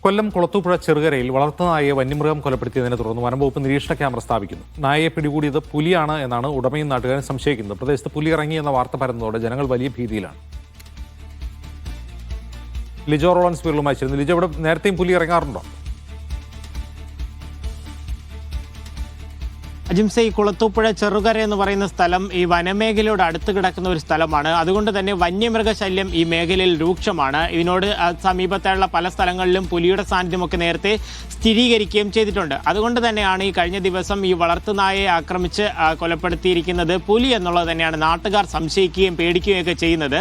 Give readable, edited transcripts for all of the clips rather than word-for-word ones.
കൊല്ലം കുളത്തൂപ്പുഴ ചെറുകരയിൽ വളർത്തുനായയെ വന്യമൃഗം കൊലപ്പെടുത്തിയതിനെ തുടർന്ന് വനംവകുപ്പ് നിരീക്ഷണ ക്യാമറ സ്ഥാപിക്കുന്നു. നായയെ പിടികൂടിയത് പുലിയാണ് എന്നാണ് ഉടമയും നാട്ടുകാരും സംശയിക്കുന്നത്. പ്രദേശത്ത് പുലി ഇറങ്ങി എന്ന വാർത്ത പരന്നതോടെ ജനങ്ങൾ വലിയ ഭീതിയിലാണ്. ലിജോ റോളൻസ് സ്പീക്കറുമായി ചേരുന്നു. ലിജോ, ഇവിടെ നേരത്തെയും പുലി ഇറങ്ങാറുണ്ടോ? അജിംസെ, ഈ കുളത്തൂപ്പുഴ ചെറുകര എന്ന് പറയുന്ന സ്ഥലം ഈ വനമേഖലയോട് അടുത്ത് കിടക്കുന്ന ഒരു സ്ഥലമാണ്. അതുകൊണ്ട് തന്നെ വന്യമൃഗശല്യം ഈ മേഖലയിൽ രൂക്ഷമാണ്. ഇതിനോട് സമീപത്തുള്ള പല സ്ഥലങ്ങളിലും പുലിയുടെ സാന്നിധ്യമൊക്കെ നേരത്തെ സ്ഥിരീകരിക്കുകയും ചെയ്തിട്ടുണ്ട്. അതുകൊണ്ട് തന്നെയാണ് ഈ കഴിഞ്ഞ ദിവസം ഈ വളർത്തുനായയെ ആക്രമിച്ച് കൊലപ്പെടുത്തിയിരിക്കുന്നത് പുലി എന്നുള്ളത് തന്നെയാണ് നാട്ടുകാർ സംശയിക്കുകയും പേടിക്കുകയും ഒക്കെ ചെയ്യുന്നത്.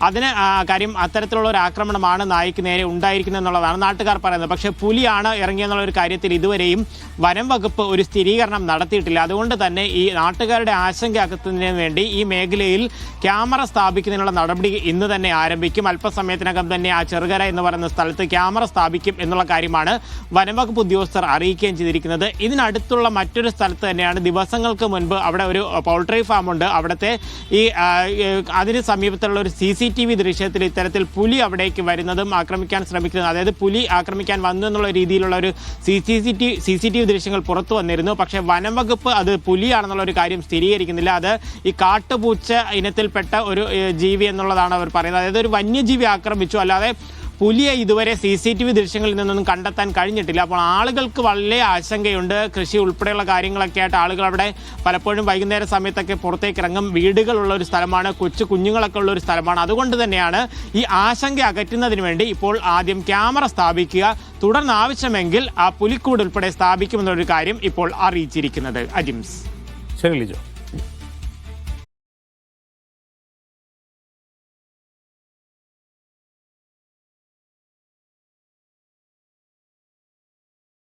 അതിന് കാര്യം അത്തരത്തിലുള്ള ഒരു ആക്രമണമാണ് നായയ്ക്ക് നേരെ ഉണ്ടായിരിക്കുന്നത് എന്നുള്ളതാണ് നാട്ടുകാർ പറയുന്നത്. പക്ഷേ പുലിയാണ് ഇറങ്ങിയെന്നുള്ള ഒരു കാര്യത്തിൽ ഇതുവരെയും വനം വകുപ്പ് ഒരു സ്ഥിരീകരണം നടത്തിയിട്ടില്ല. അതുകൊണ്ട് തന്നെ ഈ നാട്ടുകാരുടെ ആശങ്ക അകറ്റുന്നതിന് വേണ്ടി ഈ മേഖലയിൽ ക്യാമറ സ്ഥാപിക്കുന്നതിനുള്ള നടപടി ഇന്ന് തന്നെ ആരംഭിക്കും. അല്പസമയത്തിനകം തന്നെ ആ ചെറുകര എന്ന് പറയുന്ന സ്ഥലത്ത് ക്യാമറ സ്ഥാപിക്കും എന്നുള്ള കാര്യമാണ് വനംവകുപ്പ് ഉദ്യോഗസ്ഥർ അറിയിക്കുകയും ചെയ്തിരിക്കുന്നത്. ഇതിനടുത്തുള്ള മറ്റൊരു സ്ഥലത്ത് തന്നെയാണ് ദിവസങ്ങൾക്ക് മുൻപ് അവിടെ ഒരു പൗൾട്രി ഫാം ഉണ്ട്. അവിടുത്തെ ഈ അതിന് സമീപത്തുള്ള ഒരു CCTV ദൃശ്യത്തിൽ ഇത്തരത്തിൽ പുലി അവിടേക്ക് വരുന്നതും ആക്രമിക്കാൻ ശ്രമിക്കുന്നതും, അതായത് പുലി ആക്രമിക്കാൻ വന്നു എന്നുള്ള രീതിയിലുള്ള ഒരു CCTV ദൃശ്യങ്ങൾ പുറത്തു വന്നിരുന്നു. പക്ഷേ വനംവകുപ്പ് അത് പുലിയാണെന്നുള്ള ഒരു കാര്യം സ്ഥിരീകരിക്കുന്നില്ല. അത് ഈ കാട്ടുപൂച്ച ഇനത്തിൽപ്പെട്ട ഒരു ജീവി എന്നുള്ളതാണ് അവർ പറയുന്നത്. അതായത് ഒരു വന്യജീവി ആക്രമിച്ചു, അല്ലാതെ പുലിയെ ഇതുവരെ CCTV ദൃശ്യങ്ങളിൽ നിന്നൊന്നും കണ്ടെത്താൻ കഴിഞ്ഞിട്ടില്ല. അപ്പോൾ ആളുകൾക്ക് വളരെ ആശങ്കയുണ്ട്. കൃഷി ഉൾപ്പെടെയുള്ള കാര്യങ്ങളൊക്കെ ആയിട്ട് ആളുകൾ അവിടെ പലപ്പോഴും വൈകുന്നേര സമയത്തൊക്കെ പുറത്തേക്ക് ഇറങ്ങും. വീടുകളുള്ള ഒരു സ്ഥലമാണ്, കുഞ്ഞുങ്ങളൊക്കെ ഉള്ള ഒരു സ്ഥലമാണ്. അതുകൊണ്ട് തന്നെയാണ് ഈ ആശങ്ക അകറ്റുന്നതിന് വേണ്ടി ഇപ്പോൾ ആദ്യം ക്യാമറ സ്ഥാപിക്കുക, തുടർന്ന് ആവശ്യമെങ്കിൽ ആ പുലിക്കൂട് ഉൾപ്പെടെ സ്ഥാപിക്കുമെന്നൊരു കാര്യം ഇപ്പോൾ അറിയിച്ചിരിക്കുന്നത്. അജിംസ്. ശരി ലിജോ.